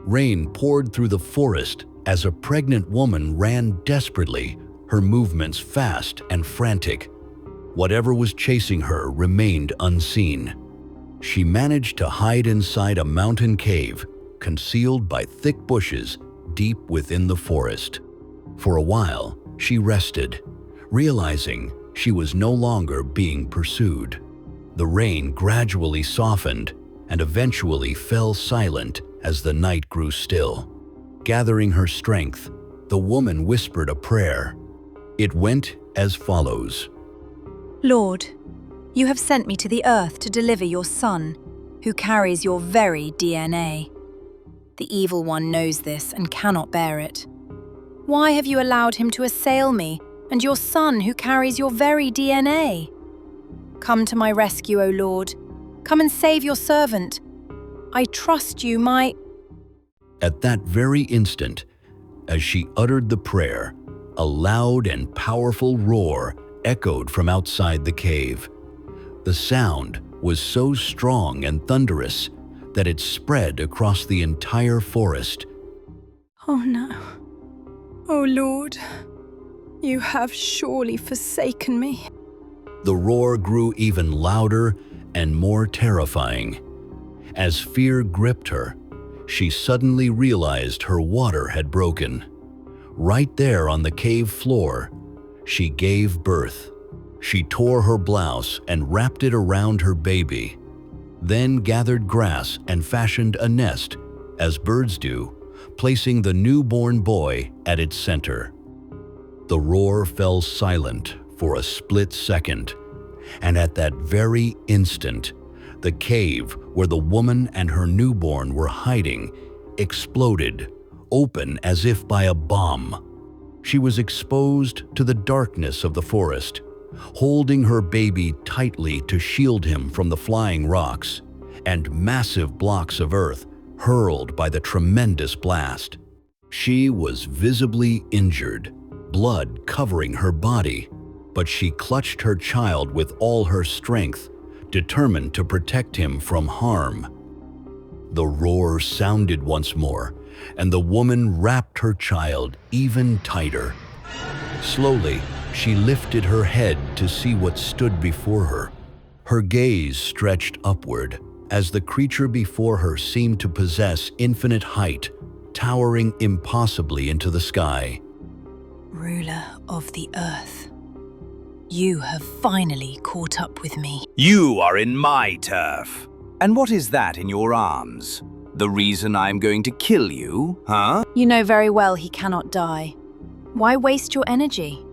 Rain poured through the forest as a pregnant woman ran desperately, her movements fast and frantic. Whatever was chasing her remained unseen. She managed to hide inside a mountain cave, concealed by thick bushes deep within the forest. For a while, she rested, realizing she was no longer being pursued. The rain gradually softened and eventually fell silent as the night grew still. Gathering her strength, the woman whispered a prayer. It went as follows. Lord, you have sent me to the earth to deliver your son, who carries your very DNA. The evil one knows this and cannot bear it. Why have you allowed him to assail me and your son who carries your very DNA? Come to my rescue, O Lord. Come and save your servant. I trust you, my... At that very instant, as she uttered the prayer, a loud and powerful roar echoed from outside the cave. The sound was so strong and thunderous that it spread across the entire forest. Oh no. Oh Lord, you have surely forsaken me. The roar grew even louder and more terrifying. As fear gripped her, she suddenly realized her water had broken. Right there on the cave floor, she gave birth. She tore her blouse and wrapped it around her baby, then gathered grass and fashioned a nest, as birds do, placing the newborn boy at its center. The roar fell silent for a split second, and at that very instant, the cave where the woman and her newborn were hiding exploded, open as if by a bomb. She was exposed to the darkness of the forest, holding her baby tightly to shield him from the flying rocks and massive blocks of earth hurled by the tremendous blast. She was visibly injured, blood covering her body, but she clutched her child with all her strength, determined to protect him from harm. The roar sounded once more, and the woman wrapped her child even tighter. Slowly, she lifted her head to see what stood before her. Her gaze stretched upward, as the creature before her seemed to possess infinite height, towering impossibly into the sky. Ruler of the earth, you have finally caught up with me. You are in my turf. And what is that in your arms? The reason I'm going to kill you, huh? You know very well he cannot die. Why waste your energy?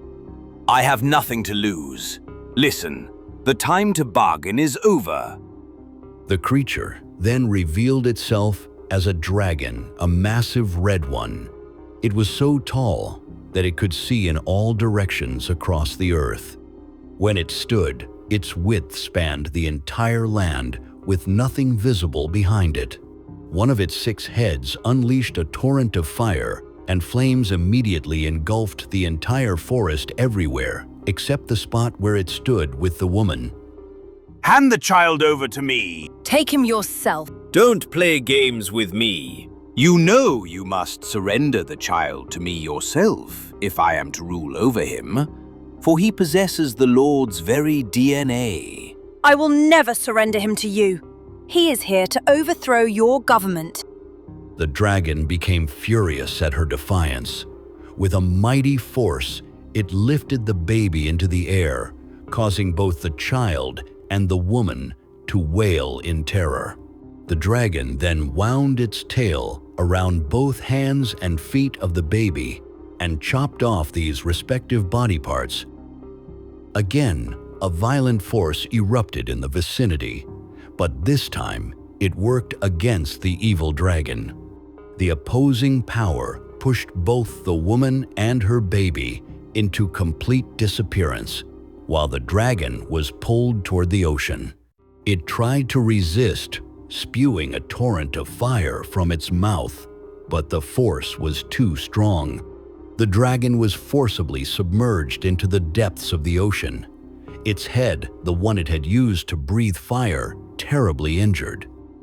I have nothing to lose. Listen, the time to bargain is over. The creature then revealed itself as a dragon, a massive red one. It was so tall that it could see in all directions across the earth. When it stood, its width spanned the entire land with nothing visible behind it. One of its 6 heads unleashed a torrent of fire, and flames immediately engulfed the entire forest everywhere, except the spot where it stood with the woman. Hand the child over to me. Take him yourself. Don't play games with me. You know you must surrender the child to me yourself if I am to rule over him, for he possesses the Lord's very DNA. I will never surrender him to you. He is here to overthrow your government. The dragon became furious at her defiance. With a mighty force, it lifted the baby into the air, causing both the child and the woman to wail in terror. The dragon then wound its tail around both hands and feet of the baby and chopped off these respective body parts. Again, a violent force erupted in the vicinity, but this time it worked against the evil dragon. The opposing power pushed both the woman and her baby into complete disappearance, while the dragon was pulled toward the ocean. It tried to resist, spewing a torrent of fire from its mouth, but the force was too strong. The dragon was forcibly submerged into the depths of the ocean. Its head, the one it had used to breathe fire, terribly injured.